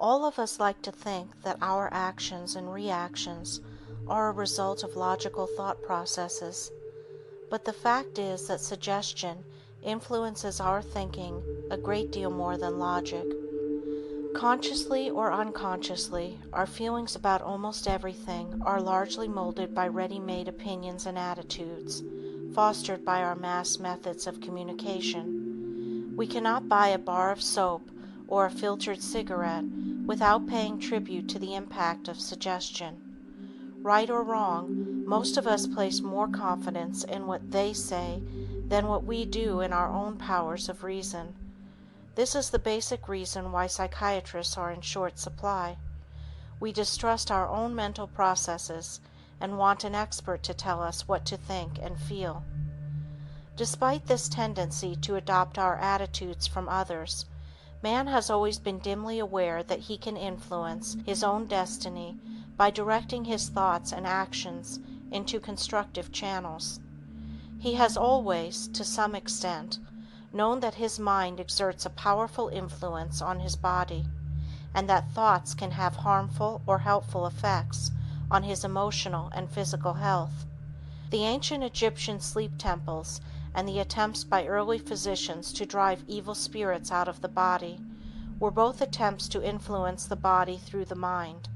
All of us like to think that our actions and reactions are a result of logical thought processes, but the fact is that suggestion influences our thinking a great deal more than logic. Consciously or unconsciously, our feelings about almost everything are largely molded by ready-made opinions and attitudes, fostered by our mass methods of communication. We cannot buy a bar of soap or a filtered cigarette without paying tribute to the impact of suggestion. Right or wrong, most of us place more confidence in what they say than what we do in our own powers of reason. This is the basic reason why psychiatrists are in short supply. We distrust our own mental processes and want an expert to tell us what to think and feel. Despite this tendency to adopt our attitudes from others, man has always been dimly aware that he can influence his own destiny by directing his thoughts and actions into constructive channels. He has always, to some extent, known that his mind exerts a powerful influence on his body, and that thoughts can have harmful or helpful effects on his emotional and physical health. The ancient Egyptian sleep temples and the attempts by early physicians to drive evil spirits out of the body were both attempts to influence the body through the mind.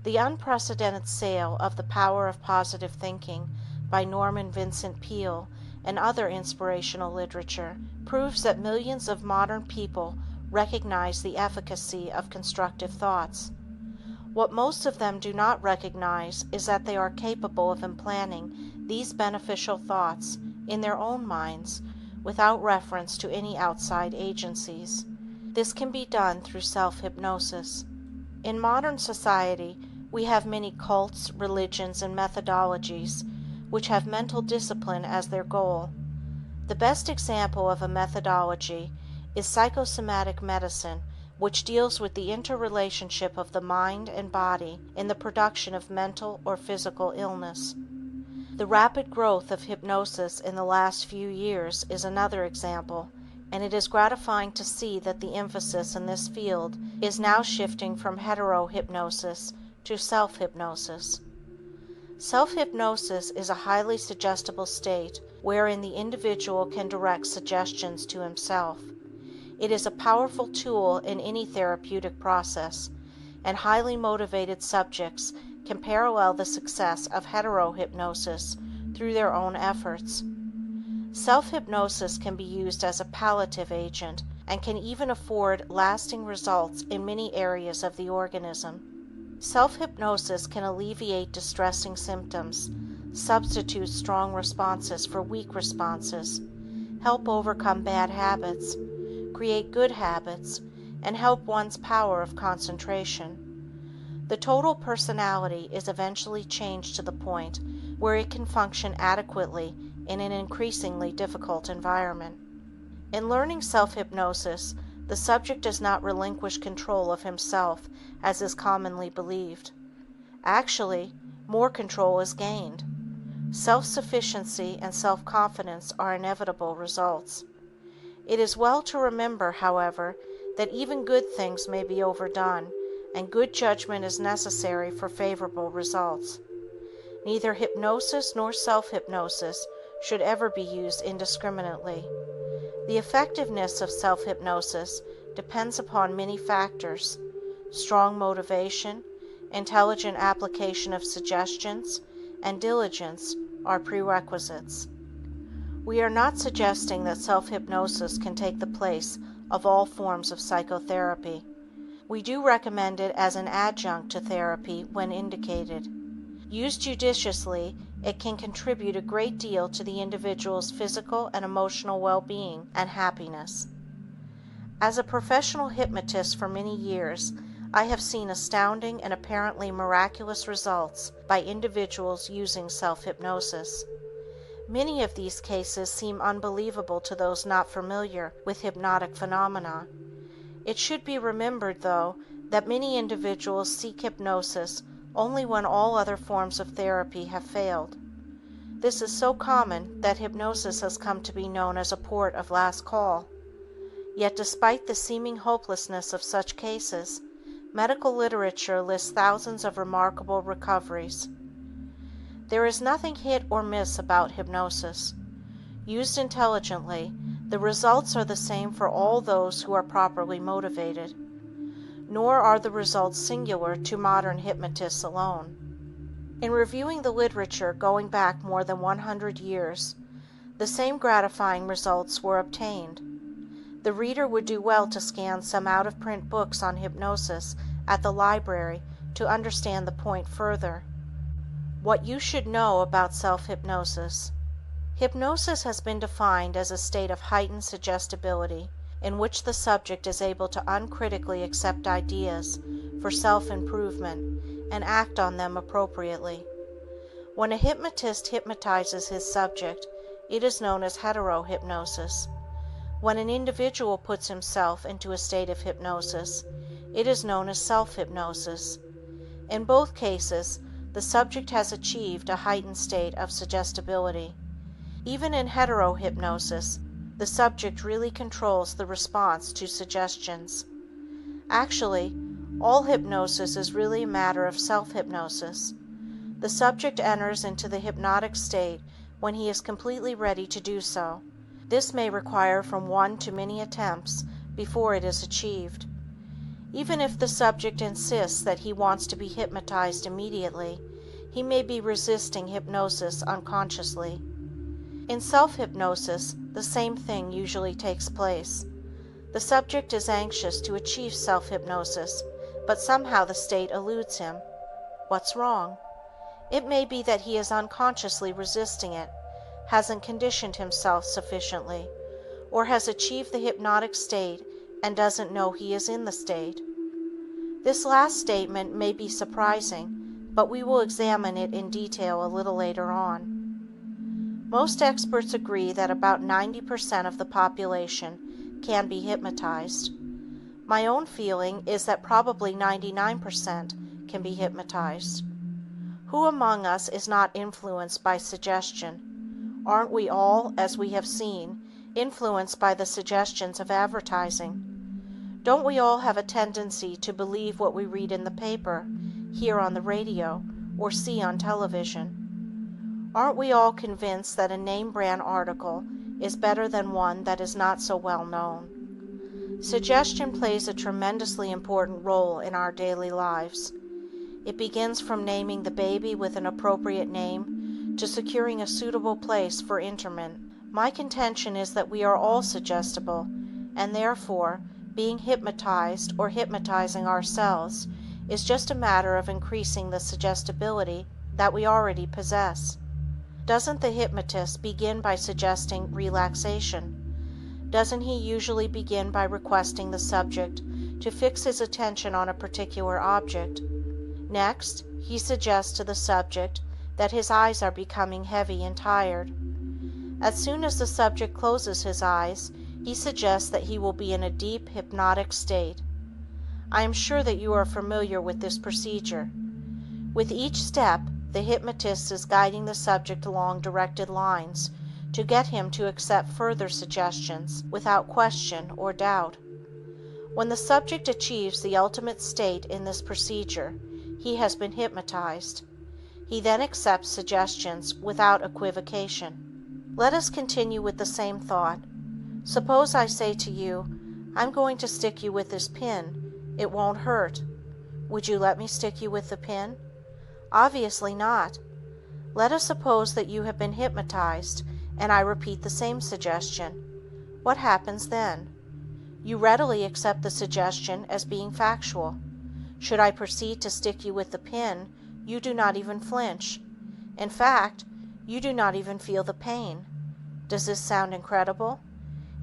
The unprecedented sale of The Power of Positive Thinking by Norman Vincent Peale and other inspirational literature proves that millions of modern people recognize the efficacy of constructive thoughts. What most of them do not recognize is that they are capable of implanting these beneficial thoughts in their own minds without reference to any outside agencies. This can be done through self-hypnosis. In modern society, we have many cults, religions, and methodologies which have mental discipline as their goal. The best example of a methodology is psychosomatic medicine, which deals with the interrelationship of the mind and body in the production of mental or physical illness. The rapid growth of hypnosis in the last few years is another example, and it is gratifying to see that the emphasis in this field is now shifting from hetero-hypnosis to self-hypnosis. Self-hypnosis is a highly suggestible state wherein the individual can direct suggestions to himself. It is a powerful tool in any therapeutic process, and highly motivated subjects can parallel the success of hetero-hypnosis through their own efforts. Self-hypnosis can be used as a palliative agent and can even afford lasting results in many areas of the organism. Self-hypnosis can alleviate distressing symptoms, substitute strong responses for weak responses, help overcome bad habits, create good habits, and help one's power of concentration. The total personality is eventually changed to the point where it can function adequately in an increasingly difficult environment. In learning self-hypnosis, the subject does not relinquish control of himself as is commonly believed. Actually, more control is gained. Self-sufficiency and self-confidence are inevitable results. It is well to remember, however, that even good things may be overdone, and good judgment is necessary for favorable results. Neither hypnosis nor self-hypnosis should ever be used indiscriminately. The effectiveness of self-hypnosis depends upon many factors. Strong motivation, intelligent application of suggestions, and diligence are prerequisites. We are not suggesting that self-hypnosis can take the place of all forms of psychotherapy. We do recommend it as an adjunct to therapy when indicated. Used judiciously, it can contribute a great deal to the individual's physical and emotional well-being and happiness. As a professional hypnotist for many years, I have seen astounding and apparently miraculous results by individuals using self-hypnosis. Many of these cases seem unbelievable to those not familiar with hypnotic phenomena. It should be remembered, though, that many individuals seek hypnosis only when all other forms of therapy have failed. This is so common that hypnosis has come to be known as a port of last call. Yet despite the seeming hopelessness of such cases, Medical literature lists thousands of remarkable recoveries. There is nothing hit or miss about hypnosis. Used intelligently, the results are the same for all those who are properly motivated. Nor are the results singular to modern hypnotists alone. In reviewing the literature going back more than 100 years, the same gratifying results were obtained. The reader would do well to scan some out-of-print books on hypnosis at the library to understand the point further. What you should know about self-hypnosis. Hypnosis has been defined as a state of heightened suggestibility in which the subject is able to uncritically accept ideas for self-improvement and act on them appropriately. When a hypnotist hypnotizes his subject, it is known as heterohypnosis. When an individual puts himself into a state of hypnosis, it is known as self-hypnosis. In both cases, the subject has achieved a heightened state of suggestibility. Even in heterohypnosis, the subject really controls the response to suggestions. Actually, all hypnosis is really a matter of self-hypnosis. The subject enters into the hypnotic state when he is completely ready to do so. This may require from one to many attempts before it is achieved. Even if the subject insists that he wants to be hypnotized immediately, he may be resisting hypnosis unconsciously. In self-hypnosis, the same thing usually takes place. The subject is anxious to achieve self-hypnosis, but somehow the state eludes him. What's wrong? It may be that he is unconsciously resisting it, hasn't conditioned himself sufficiently, or has achieved the hypnotic state and doesn't know he is in the state. This last statement may be surprising, but we will examine it in detail a little later on. Most experts agree that about 90% of the population can be hypnotized. My own feeling is that probably 99% can be hypnotized. Who among us is not influenced by suggestion? Aren't we all, as we have seen, influenced by the suggestions of advertising? Don't we all have a tendency to believe what we read in the paper, hear on the radio, or see on television? Aren't we all convinced that a name brand article is better than one that is not so well known? Suggestion plays a tremendously important role in our daily lives. It begins from naming the baby with an appropriate name to securing a suitable place for interment. My contention is that we are all suggestible, and therefore, being hypnotized or hypnotizing ourselves is just a matter of increasing the suggestibility that we already possess. Doesn't the hypnotist begin by suggesting relaxation? Doesn't he usually begin by requesting the subject to fix his attention on a particular object? Next, he suggests to the subject that his eyes are becoming heavy and tired. As soon as the subject closes his eyes, he suggests that he will be in a deep hypnotic state. I am sure that you are familiar with this procedure. With each step, the hypnotist is guiding the subject along directed lines to get him to accept further suggestions without question or doubt. When the subject achieves the ultimate state in this procedure, he has been hypnotized. He then accepts suggestions without equivocation. Let us continue with the same thought. Suppose I say to you, I'm going to stick you with this pin. It won't hurt. Would you let me stick you with the pin? Obviously not. Let us suppose that you have been hypnotized, and I repeat the same suggestion. What happens then? You readily accept the suggestion as being factual. Should I proceed to stick you with the pin, you do not even flinch. In fact, you do not even feel the pain. Does this sound incredible?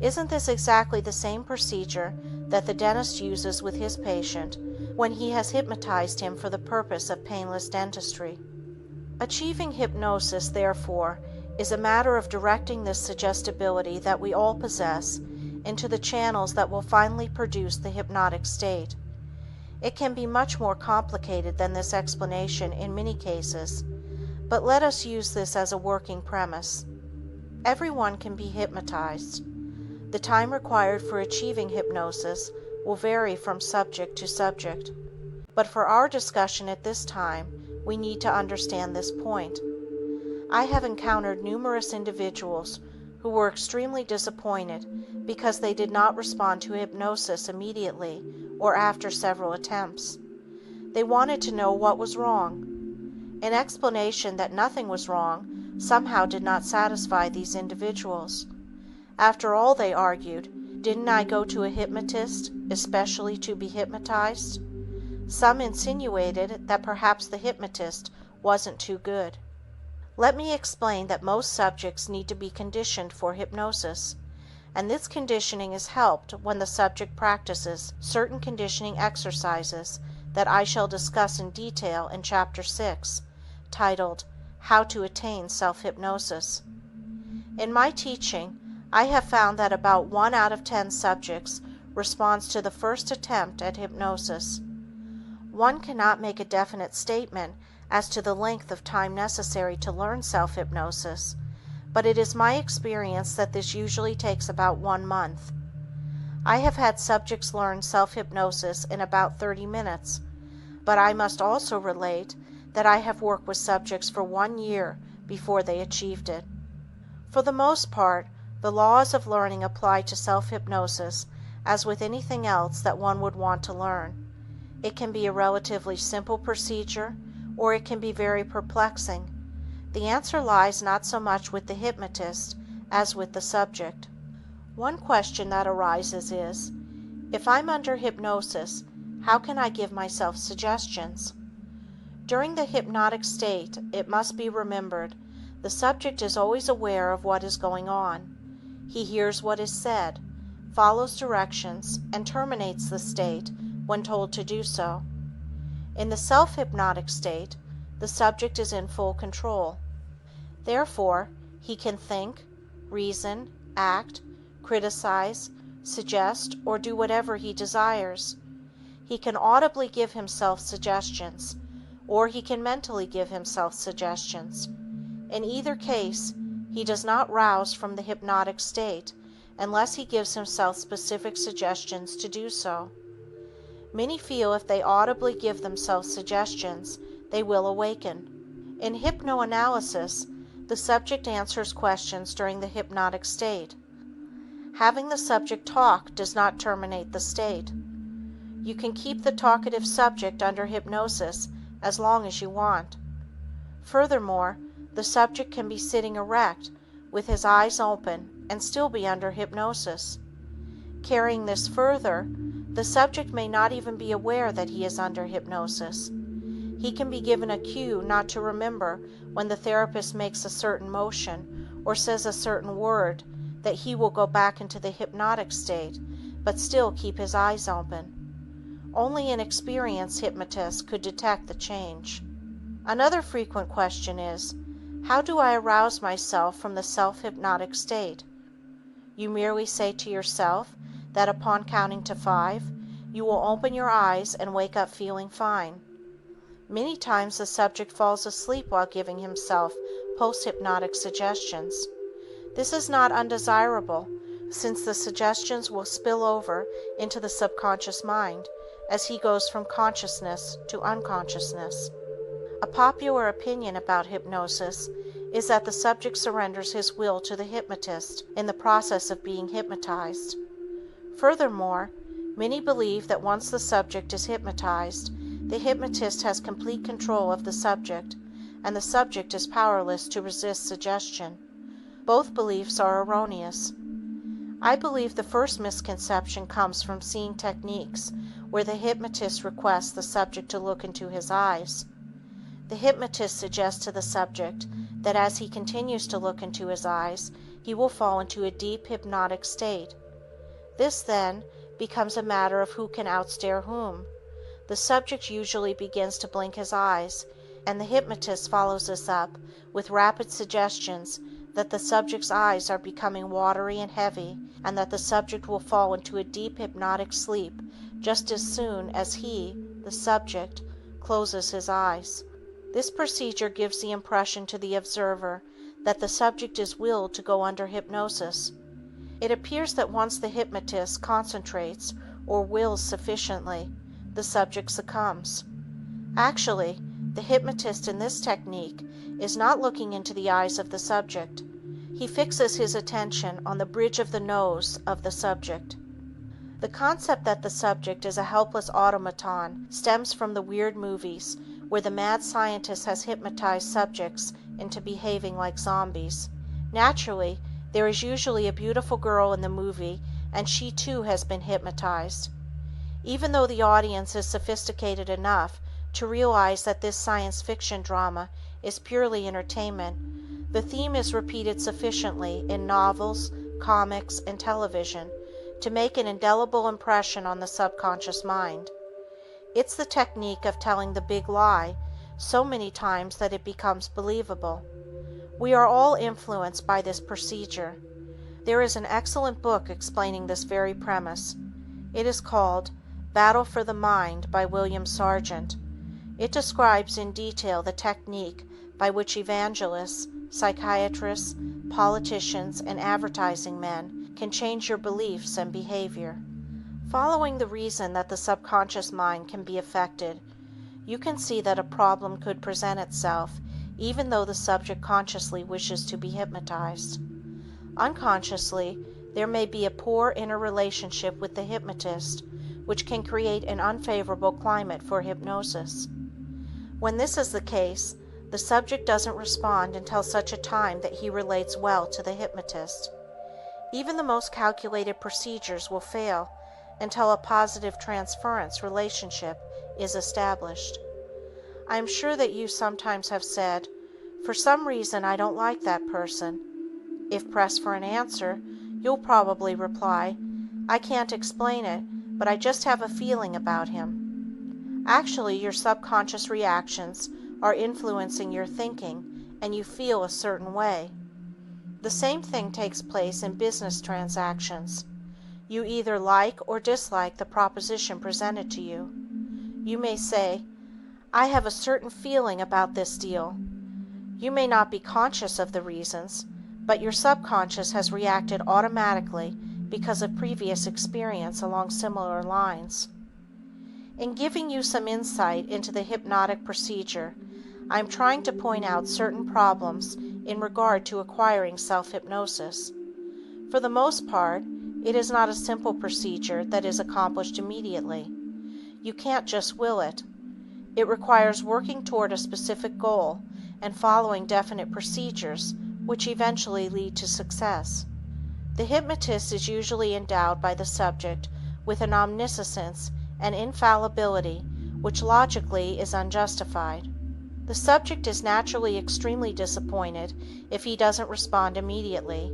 Isn't this exactly the same procedure that the dentist uses with his patient when he has hypnotized him for the purpose of painless dentistry? Achieving hypnosis, therefore, is a matter of directing this suggestibility that we all possess into the channels that will finally produce the hypnotic state. It can be much more complicated than this explanation in many cases, but let us use this as a working premise. Everyone can be hypnotized. The time required for achieving hypnosis will vary from subject to subject. But for our discussion at this time, we need to understand this point. I have encountered numerous individuals who were extremely disappointed because they did not respond to hypnosis immediately or after several attempts. They wanted to know what was wrong. An explanation that nothing was wrong somehow did not satisfy these individuals. After all, they argued, didn't I go to a hypnotist especially to be hypnotized? Some insinuated that perhaps the hypnotist wasn't too good. Let me explain that most subjects need to be conditioned for hypnosis, and this conditioning is helped when the subject practices certain conditioning exercises that I shall discuss in detail in Chapter 6, titled How to Attain Self-Hypnosis. In my teaching, I have found that about 1 out of 10 subjects responds to the first attempt at hypnosis. One cannot make a definite statement as to the length of time necessary to learn self-hypnosis, but it is my experience that this usually takes about 1 month. I have had subjects learn self-hypnosis in about 30 minutes, but I must also relate that I have worked with subjects for 1 year before they achieved it. For the most part, the laws of learning apply to self-hypnosis as with anything else that one would want to learn. It can be a relatively simple procedure, or it can be very perplexing. The answer lies not so much with the hypnotist as with the subject. One question that arises is, if I'm under hypnosis, how can I give myself suggestions? During the hypnotic state, it must be remembered, the subject is always aware of what is going on. He hears what is said, follows directions, and terminates the state when told to do so. In the self-hypnotic state, the subject is in full control. Therefore, he can think, reason, act, criticize, suggest, or do whatever he desires. He can audibly give himself suggestions, or he can mentally give himself suggestions. In either case, he does not rouse from the hypnotic state unless he gives himself specific suggestions to do so. Many feel if they audibly give themselves suggestions, they will awaken. In hypnoanalysis, the subject answers questions during the hypnotic state. Having the subject talk does not terminate the state. You can keep the talkative subject under hypnosis as long as you want. Furthermore, the subject can be sitting erect with his eyes open and still be under hypnosis. Carrying this further, the subject may not even be aware that he is under hypnosis. He can be given a cue not to remember when the therapist makes a certain motion or says a certain word that he will go back into the hypnotic state, but still keep his eyes open. Only an experienced hypnotist could detect the change. Another frequent question is, how do I arouse myself from the self-hypnotic state? You merely say to yourself that upon counting to 5, you will open your eyes and wake up feeling fine. Many times the subject falls asleep while giving himself post-hypnotic suggestions. This is not undesirable, since the suggestions will spill over into the subconscious mind as he goes from consciousness to unconsciousness. A popular opinion about hypnosis is that the subject surrenders his will to the hypnotist in the process of being hypnotized. Furthermore, many believe that once the subject is hypnotized, the hypnotist has complete control of the subject, and the subject is powerless to resist suggestion. Both beliefs are erroneous. I believe the first misconception comes from seeing techniques where the hypnotist requests the subject to look into his eyes. The hypnotist suggests to the subject that as he continues to look into his eyes, he will fall into a deep hypnotic state. This, then, becomes a matter of who can outstare whom. The subject usually begins to blink his eyes, and the hypnotist follows this up with rapid suggestions that the subject's eyes are becoming watery and heavy, and that the subject will fall into a deep hypnotic sleep just as soon as he, the subject, closes his eyes. This procedure gives the impression to the observer that the subject is willed to go under hypnosis. It appears that once the hypnotist concentrates or wills sufficiently, the subject succumbs. Actually, the hypnotist in this technique is not looking into the eyes of the subject. He fixes his attention on the bridge of the nose of the subject. The concept that the subject is a helpless automaton stems from the weird movies where the mad scientist has hypnotized subjects into behaving like zombies. Naturally, there is usually a beautiful girl in the movie and she too has been hypnotized. Even though the audience is sophisticated enough to realize that this science fiction drama is purely entertainment, the theme is repeated sufficiently in novels, comics, and television to make an indelible impression on the subconscious mind. It's the technique of telling the big lie so many times that it becomes believable. We are all influenced by this procedure. There is an excellent book explaining this very premise. It is called Battle for the Mind by William Sargent. It describes in detail the technique by which evangelists, psychiatrists, politicians, and advertising men can change your beliefs and behavior. Following the reason that the subconscious mind can be affected, you can see that a problem could present itself even though the subject consciously wishes to be hypnotized. Unconsciously, there may be a poor inner relationship with the hypnotist, which can create an unfavorable climate for hypnosis. When this is the case, the subject doesn't respond until such a time that he relates well to the hypnotist. Even the most calculated procedures will fail until a positive transference relationship is established. I am sure that you sometimes have said, "For some reason I don't like that person." If pressed for an answer, you'll probably reply, "I can't explain it, but I just have a feeling about him." Actually, your subconscious reactions are influencing your thinking, and you feel a certain way. The same thing takes place in business transactions. You either like or dislike the proposition presented to you. You may say, "I have a certain feeling about this deal." You may not be conscious of the reasons, but your subconscious has reacted automatically because of previous experience along similar lines. In giving you some insight into the hypnotic procedure, I am trying to point out certain problems in regard to acquiring self-hypnosis. For the most part, it is not a simple procedure that is accomplished immediately. You can't just will it. It requires working toward a specific goal and following definite procedures which eventually lead to success. The hypnotist is usually endowed by the subject with an omniscience and infallibility which logically is unjustified. The subject is naturally extremely disappointed if he doesn't respond immediately.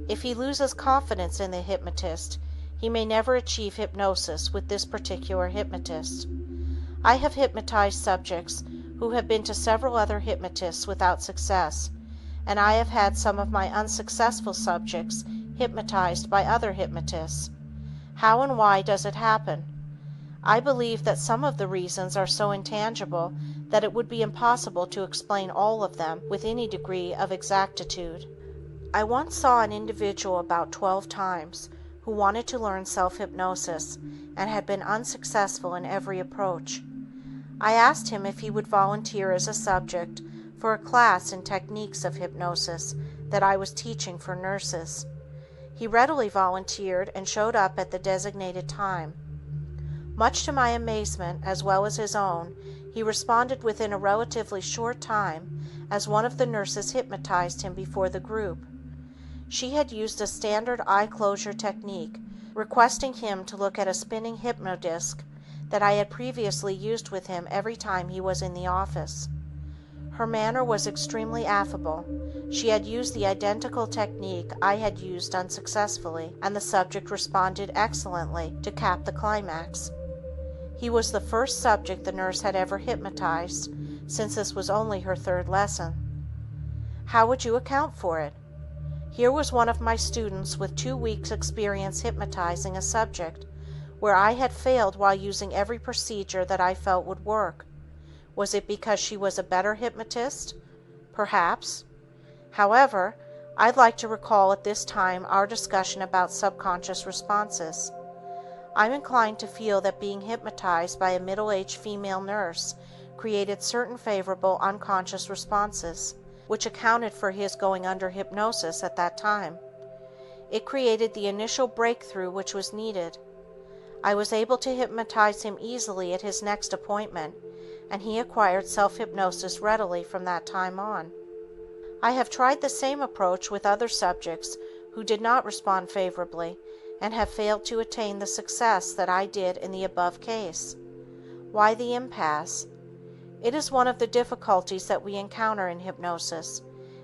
If he loses confidence in the hypnotist, he may never achieve hypnosis with this particular hypnotist. I have hypnotized subjects who have been to several other hypnotists without success, and I have had some of my unsuccessful subjects hypnotized by other hypnotists. How and why does it happen? I believe that some of the reasons are so intangible that it would be impossible to explain all of them with any degree of exactitude. I once saw an individual about 12 times who wanted to learn self-hypnosis and had been unsuccessful in every approach. I asked him if he would volunteer as a subject for a class in techniques of hypnosis that I was teaching for nurses. He readily volunteered and showed up at the designated time. Much to my amazement, as well as his own, he responded within a relatively short time, as one of the nurses hypnotized him before the group. She had used a standard eye closure technique, requesting him to look at a spinning hypnodisc that I had previously used with him every time he was in the office. Her manner was extremely affable. She had used the identical technique I had used unsuccessfully, and the subject responded excellently to cap the climax. He was the first subject the nurse had ever hypnotized, since this was only her third lesson. How would you account for it? Here was one of my students with 2 weeks' experience hypnotizing a subject, where I had failed while using every procedure that I felt would work. Was it because she was a better hypnotist? Perhaps. However, I'd like to recall at this time our discussion about subconscious responses. I'm inclined to feel that being hypnotized by a middle-aged female nurse created certain favorable unconscious responses, which accounted for his going under hypnosis at that time. It created the initial breakthrough which was needed. I was able to hypnotize him easily at his next appointment, and he acquired self-hypnosis readily from that time on. I have tried the same approach with other subjects who did not respond favorably and have failed to attain the success that I did in the above case. Why the impasse? It is one of the difficulties that we encounter in hypnosis,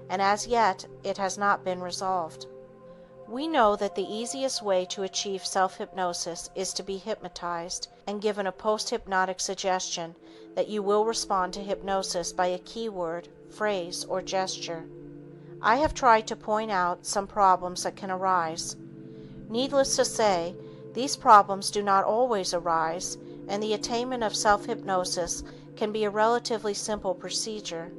and as yet it has not been resolved. We know that the easiest way to achieve self-hypnosis is to be hypnotized and given a post-hypnotic suggestion that you will respond to hypnosis by a keyword, phrase, or gesture. I have tried to point out some problems that can arise. Needless to say, these problems do not always arise, and the attainment of self-hypnosis can be a relatively simple procedure.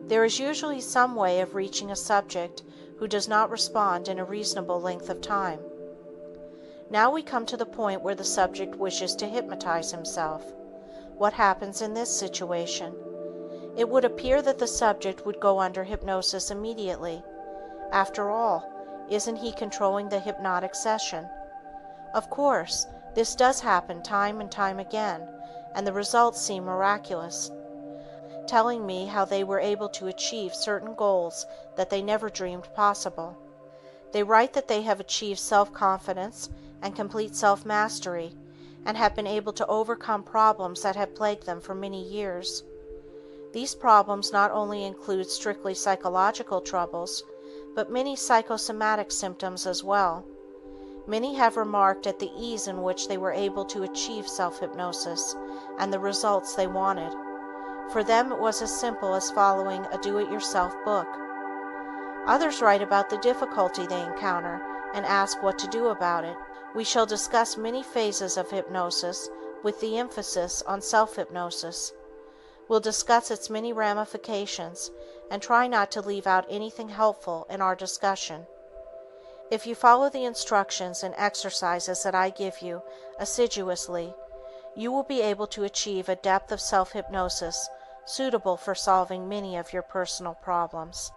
There is usually some way of reaching a subject who does not respond in a reasonable length of time. Now we come to the point where the subject wishes to hypnotize himself. What happens in this situation? It would appear that the subject would go under hypnosis immediately. After all, isn't he controlling the hypnotic session? Of course, this does happen time and time again, and the results seem miraculous, telling me how they were able to achieve certain goals that they never dreamed possible. They write that they have achieved self-confidence and complete self-mastery, and have been able to overcome problems that had plagued them for many years. These problems not only include strictly psychological troubles, but many psychosomatic symptoms as well. Many have remarked at the ease in which they were able to achieve self-hypnosis and the results they wanted. For them it was as simple as following a do-it-yourself book. Others write about the difficulty they encounter and ask what to do about it. We shall discuss many phases of hypnosis with the emphasis on self-hypnosis. We'll discuss its many ramifications and try not to leave out anything helpful in our discussion. If you follow the instructions and exercises that I give you assiduously, you will be able to achieve a depth of self-hypnosis suitable for solving many of your personal problems.